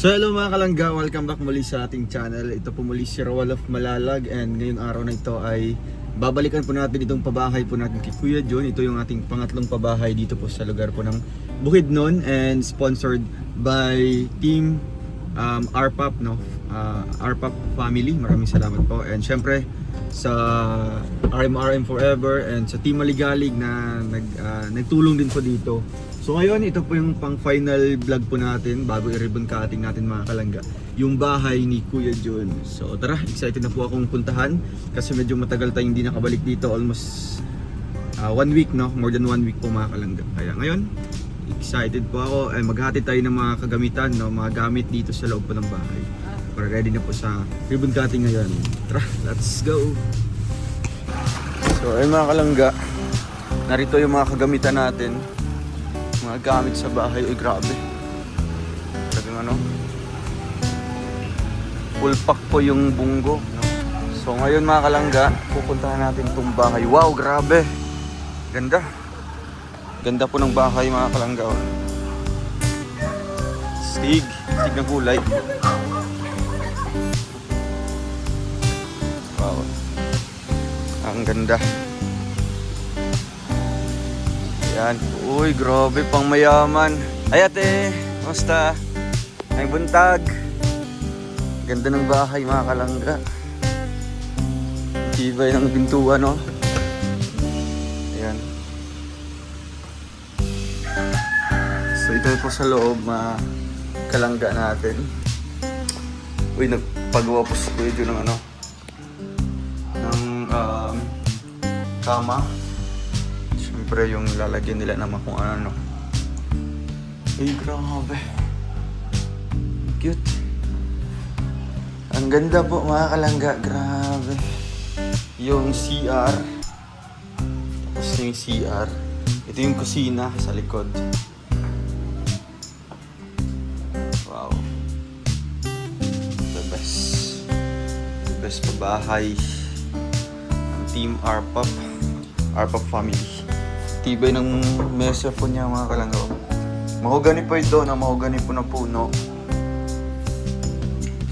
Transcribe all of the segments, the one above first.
So hello mga kalangga, welcome back muli sa ating channel. Ito po muli si Roel of Malalag, and ngayong araw na ito ay babalikan po natin itong pabahay po natin kay Kuya John. Ito yung ating pangatlong pabahay dito po sa lugar po ng Bukidnon, and sponsored by Team RPAP, no? RPAP family. Maraming salamat po, and syempre sa RMRM Forever and sa Team Maligalig na nagtulong din po dito. So ngayon, ito po yung pang final vlog po natin bago i-ribbon cutting natin mga kalangga, yung bahay ni Kuya John. So tara, excited na po akong puntahan kasi medyo matagal tayong hindi nakabalik dito, almost 1 week, no? More than 1 week po mga kalangga. Kaya ngayon, excited po ako, maghatid tayo ng mga kagamitan, no? Mga gamit dito sa loob po ng bahay para ready na po sa ribbon cutting ngayon. Tara, let's go! So ayun mga kalangga, narito yung mga kagamitan natin, mga gamit sa bahay. Ay grabe, talagang ano, full pack po yung bunggo, no? So ngayon mga kalangga, pupuntahan natin itong bahay. Wow, grabe, ganda, ganda po ng bahay mga kalangga, oh. Stig ng kulay. Wow, ang ganda. Yan. Uy, grabe, pang mayaman. Ay ate, kamusta? Ay buntag. Ganda ng bahay mga kalangga. Tibay ng pintuan, no? Ayan. So ito po sa loob mga kalangga natin. Uy, nagpagawa po si Kuya John ng ano, ng kama. Siyempre yung lalagyan nila naman kung ano. Ay grabe, cute. Ang ganda po mga kalangga, grabe. Yung CR, tapos yung CR, ito yung kusina sa likod. Wow, the best pabahay ng Team RPAP family. Tibay ng mesa po niya mga kalangga. Mahogani po ito, na mahogani po na puno.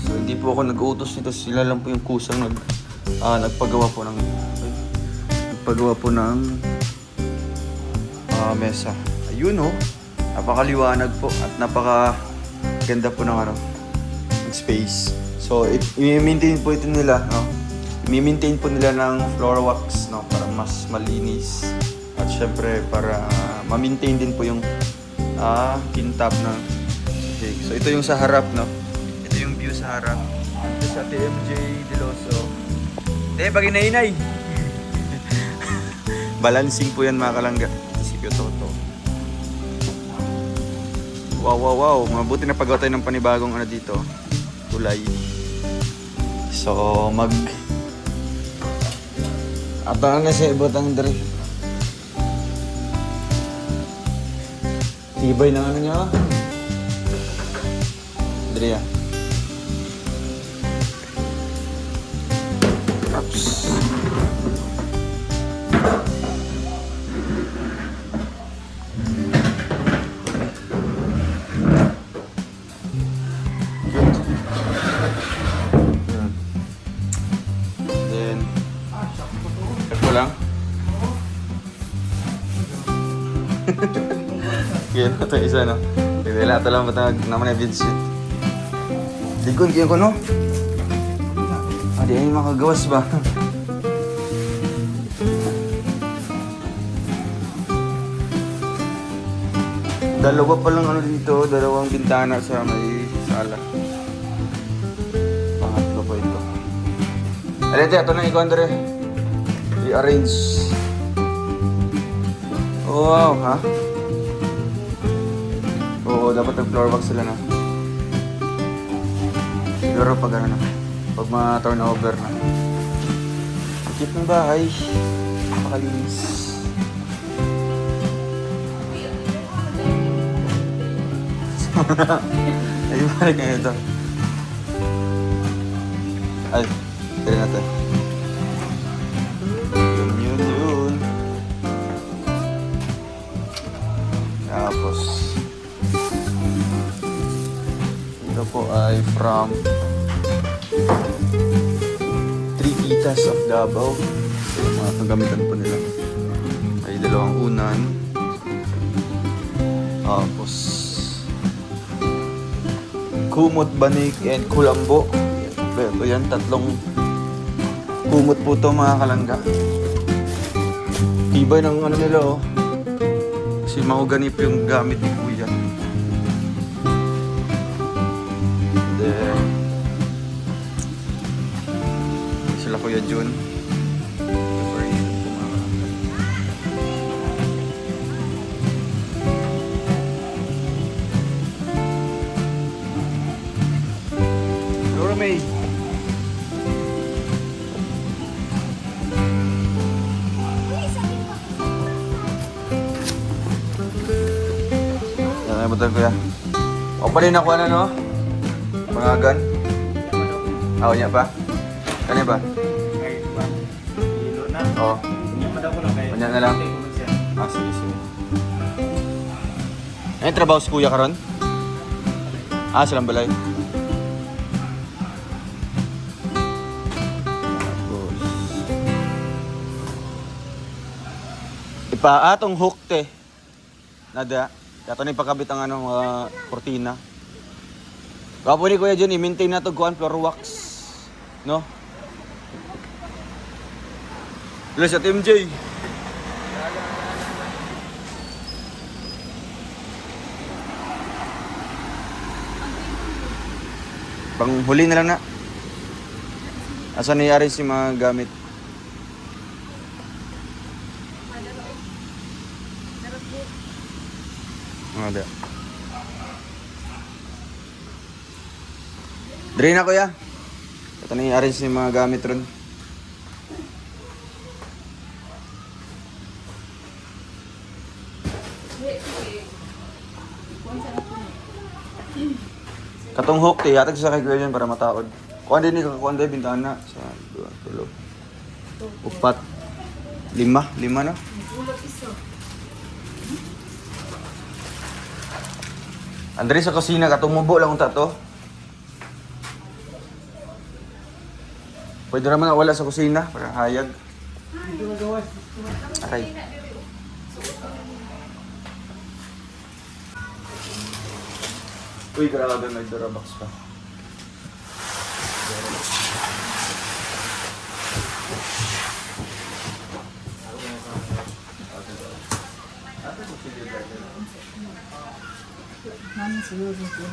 So hindi po ako nag-utos nito, sila lang po yung kusang nagpagawa po ng mesa. Ayun, oh, napakaliwanag po at napakaganda po ng ng space. So i-maintain po ito nila, no? I-maintain po nila ng floor wax, no, para mas malinis. At syempre para ma-maintain din po yung kintab na sahig. So ito yung sa harap, no? Ito yung view sa harap. Ito sa TMJ Deloso. Pag inainay. Balancing po yan mga kalangga. Isipyo Toto. Wow. Mabuti na pagawa tayo ng panibagong dito. Tulay. So abangan na siya ibutang dre. Tibay na niya. Dre, Oops. Then, ito lang. Kaya ito isa, no? Kaya ito lang matag naman na vidshoot. Ligon kayo ko, no? Di ay makagawas ba? Dalawa pa lang dito, dalawang bintana sa may sala. Pangatlo po ito. Alete, ito na ikaw, Andre. I-arrange. Oh, wow, ha? Oo, dapat nag-floor wax sila na. Siguro pag ano na, pag ma-turnover na. Cute ng bahay. Napakalinis. Ayun, balik na ito. Ay, tira natin. Yun. Tapos Ito po ay from Three Titas of Davao. Ito yung mga kagamitan po nila. Ay dalawang unan. Tapos kumot, banik, and kulambo. Ito yan, tatlong kumot po to mga kalangga. Tibay ng ano nila oh. Kasi mahogany po yung gamit ni Kuya. Then sila Kuya Jun. Laura May. Yan, butan Kuya. O pa rin ako ano no? Pangagan. Aw niya pa? Kanya ba? Oo. Kanya na lang. Sige, sige. Ay, trabaho si Kuya karon? Silang balay. Atong hook te. Nada. Dato ni pakabit ang anong kortina. Kapo ni Kuya Jun, i-maintain na to kuan floor wax. No? Let's at MJ. Panghuli na lang na. Asa nangyari si mga gamit? Ada. Dre na Kuya. Ito na i-arrange yung mga gamit ron. Katong hook te, yatag sa kay Kuya yun para mataod. Kuhan din ito, kuhan din bintana. Sa 2, 3, 4, 5 na. Andre sa kusina katong mubo lang unta to. Pwede naman wala sa kusina para hayag. Aray. Uy, grabe may Durabox pa. Mami siguro ko.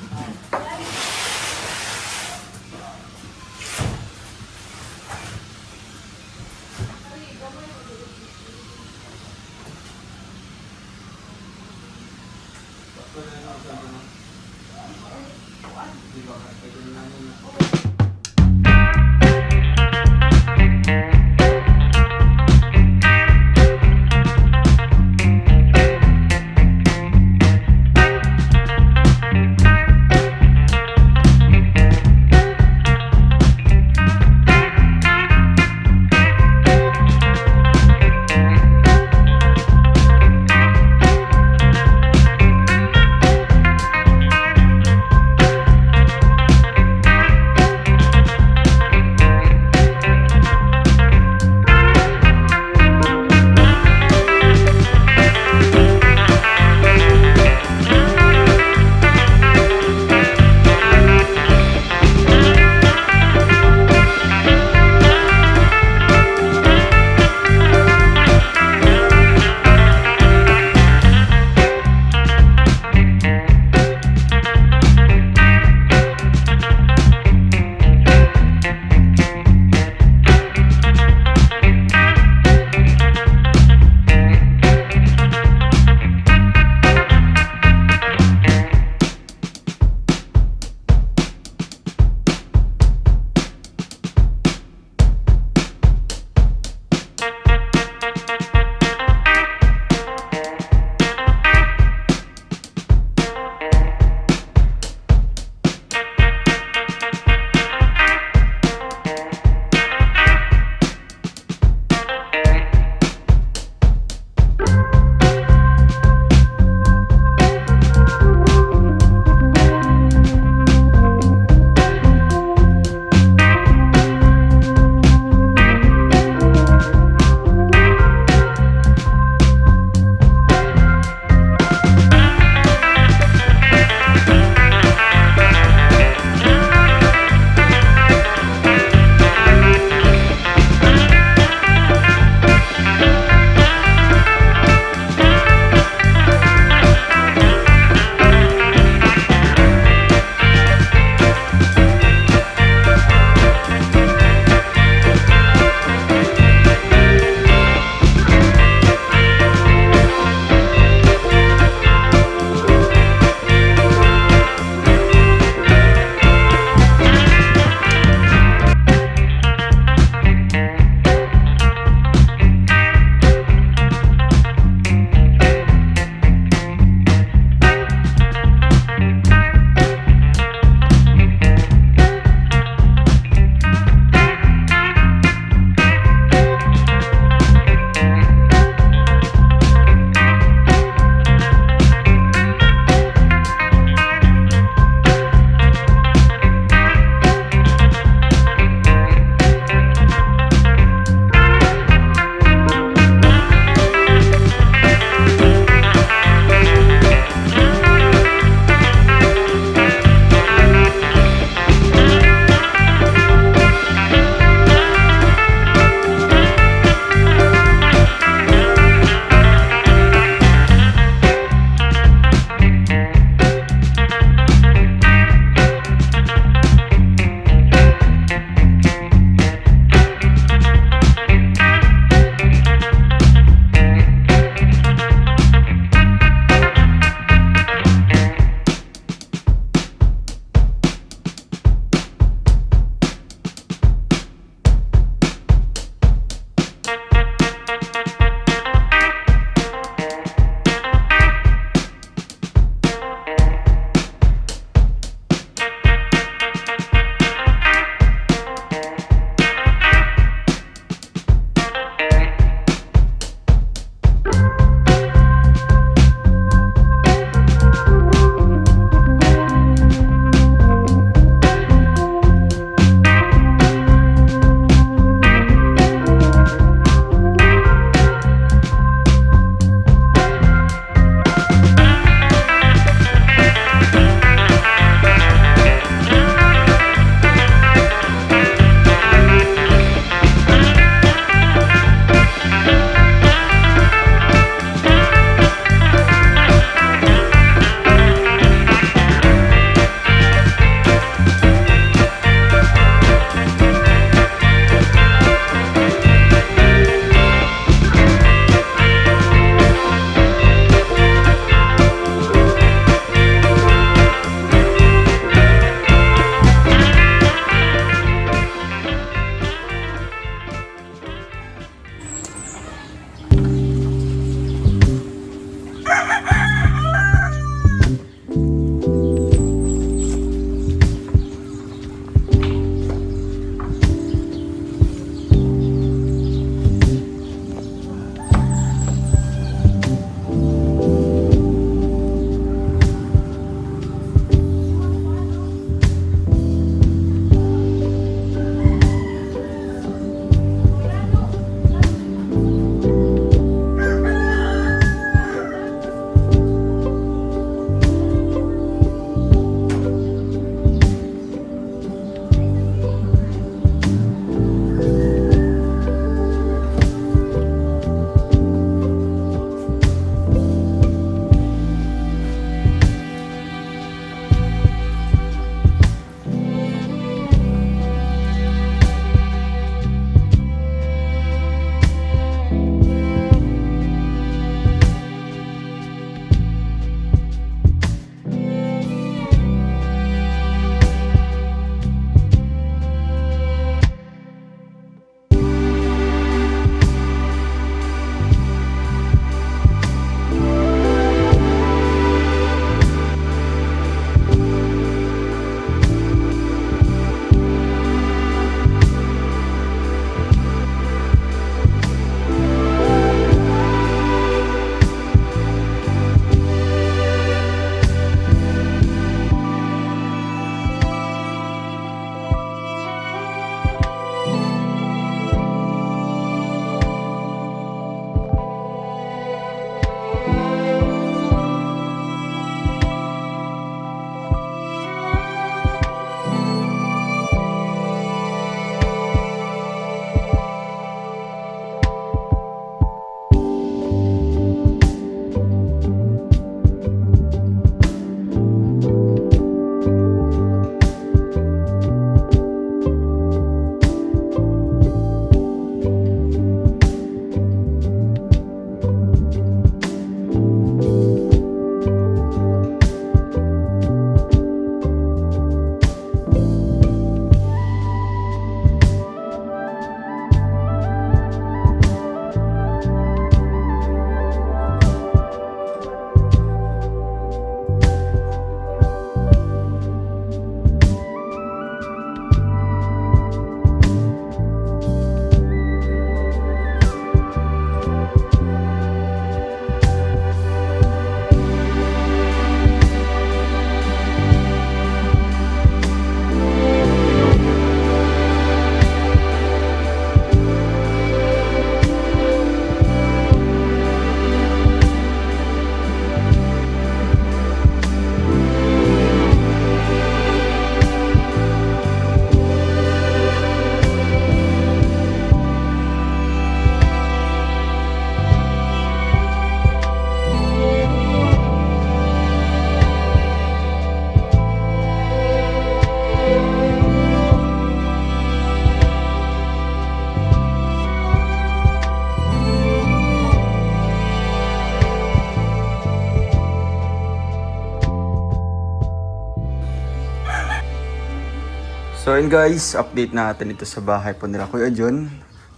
So yun guys, update natin ito sa bahay po nila Kuya John.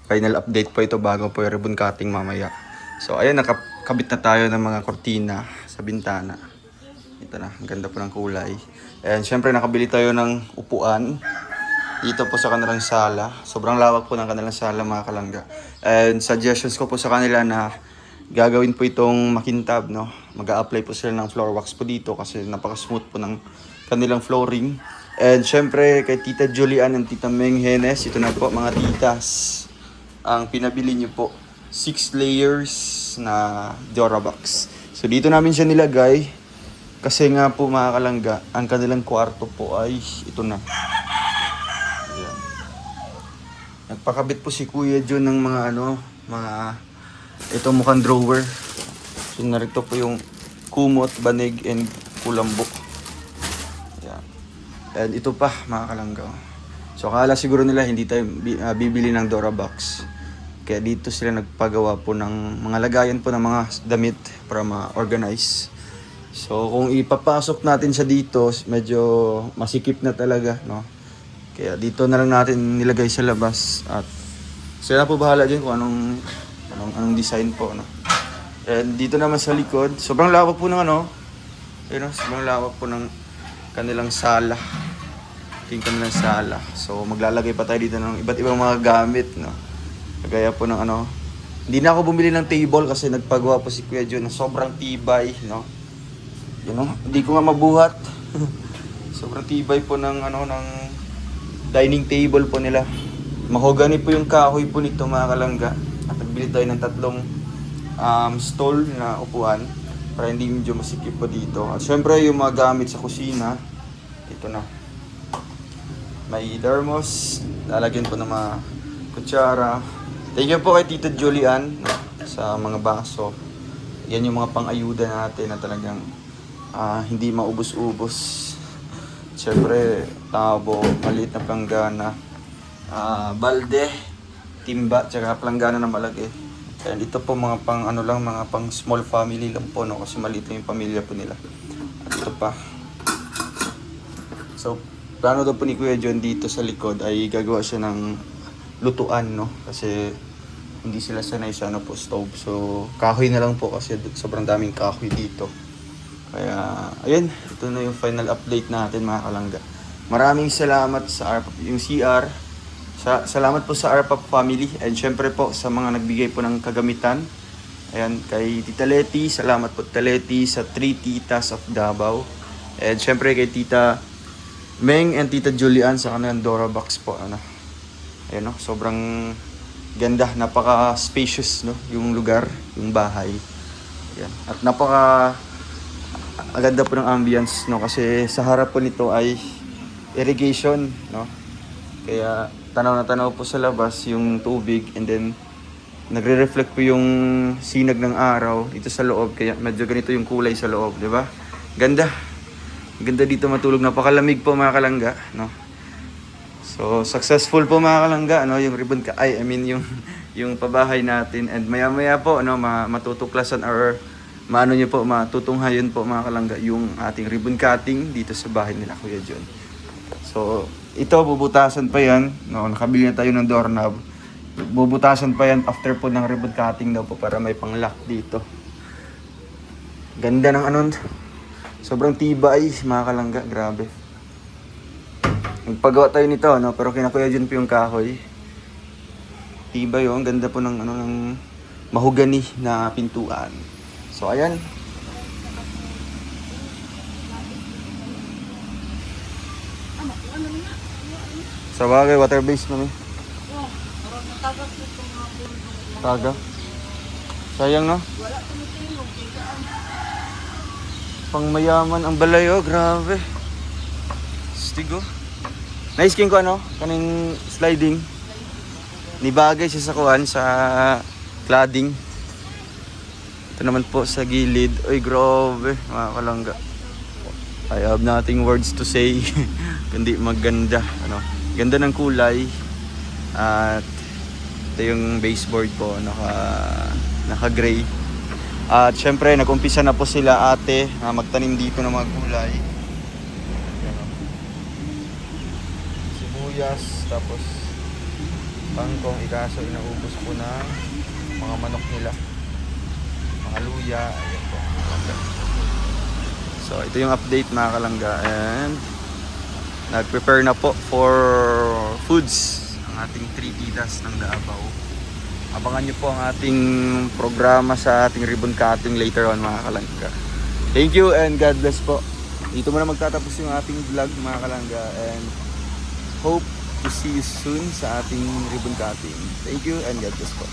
Final update po ito bago po yung ribbon cutting mamaya. So ayun, nakakabit na tayo ng mga kortina sa bintana. Ito na, ang ganda po ng kulay. And syempre nakabili tayo ng upuan dito po sa kanilang sala. Sobrang lawak po ng kanilang sala mga kalangga. And suggestions ko po sa kanila na gagawin po itong makintab, no? Mag-a-apply po sila ng floor wax po dito kasi napaka-smooth po ng kanilang flooring. And syempre kay Tita Julian and Tita Meng Henes, ito na po mga titas. Ang pinabili niyo po, 6 layers na Durabox. So dito namin siya nilagay kasi nga po mga kalangga, ang kanilang kwarto po ay ito na. Ayan. Nagpakabit po si Kuya John ng mga ito mukhang drawer. So narito po yung kumot, banig, and kulambo. Ayan. And ito pa mga kalangga. So akala siguro nila hindi tayo bibili ng Durabox. Kaya dito sila nagpagawa po ng mga lagayan po ng mga damit para ma-organize. So kung ipapasok natin siya dito, medyo masikip na talaga, no? Kaya dito na lang natin nilagay sa labas at sila po bahala din kung anong design po, no? And dito naman sa likod, sobrang lawak po ng sobrang lawak po ng kanilang sala. Ito yung kanilang sala. So maglalagay pa tayo dito ng iba't ibang mga gamit, no? Kagaya po ng hindi na ako bumili ng table kasi nagpagawa po si Kuya John na sobrang tibay, no? Hindi ko nga mabuhat. Sobrang tibay po ng dining table po nila. Mahogany po yung kahoy po nito mga kalangga. At nagbili tayo ng 3 stall na upuan para hindi medyo masikip po dito. At syempre yung mga gamit sa kusina, ito na. May thermos, lalagyan po ng mga kutsara. Thank you po kay Tita Julian sa mga baso. Yan yung mga pang-ayuda natin na talagang hindi maubos-ubos. Siyempre, tabo, maliit na planggana, balde, timba, tsaka planggana na malaki. And ito po mga mga pang small family lang po, no? Kasi maliit lang yung pamilya po nila. At ito pa. So, plano daw po ni Kuya John dito sa likod ay gagawa siya ng lutuan, no? Kasi hindi sila sanay sa stove. So, kahoy na lang po kasi sobrang daming kahoy dito. Kaya, ayun, ito na yung final update natin mga kalangga. Maraming salamat sa yung CR. Salamat po sa RPAP family and syempre po sa mga nagbigay po ng kagamitan. Ayan, kay Tita Leti, salamat po Tita Leti sa 3 Titas of Davao. And syempre kay Tita Meng and Tita Julian sa kanilang Durabox po. Ayan, sobrang ganda, napaka-spacious, no? Yung lugar, yung bahay. Ayan. At ganda po ng ambience, no? Kasi sa harap po nito ay irrigation, no? Kaya tanaw na tanaw po sa labas yung tubig and then nagre-reflect po yung sinag ng araw dito sa loob. Kaya medyo ganito yung kulay sa loob, di ba? Ganda. Ganda dito matulog. Napakalamig po mga kalangga, no? So, successful po mga kalangga, yung ribbon yung pabahay natin. And maya-maya po, matutuklasan or matutunghayan po mga kalangga yung ating ribbon cutting dito sa bahay nila Kuya John. So, ito bubutasan pa yan, no? Nakabili na tayo ng doorknob. Bubutasan pa yan after po ng ribbon cutting daw po para may pang-lock dito. Ganda ng sobrang tibay mga kalangga, grabe. Nagpagawa tayo nito, no? Pero kinakuya dyan po yung kahoy. Tibay, ang ganda po ng mahogany na pintuan. So, ayan. Sa bagay, water-based naman. Taga. Sayang, no? Pang mayaman ang balayo, grabe. Stigo. Naiskin ko kaning sliding. Nibagay siya sa kuwan, sa cladding. Ito naman po sa gilid. Uy, grabe, mga kalangga. I have nothing words to say. Kundi maganda. Ganda ng kulay. At ito yung baseboard po, naka-gray. At syempre, nag-umpisa na po sila ate na magtanim dito ng mga gulay. sibuyas, tapos kangkong, ikaso inaubos po ng mga manok nila, mga luya. Ayan po. So ito yung update mga kalangga, and nag-prepare na po for foods ang ating 3 tidas ng Davao. Abangan nyo po ang ating programa sa ating ribbon cutting later on mga kalangga. Thank you and God bless po. Dito muna magtatapos yung ating vlog mga kalangga, and hope to see you soon sa ating ribbon cutting. Thank you and God bless po.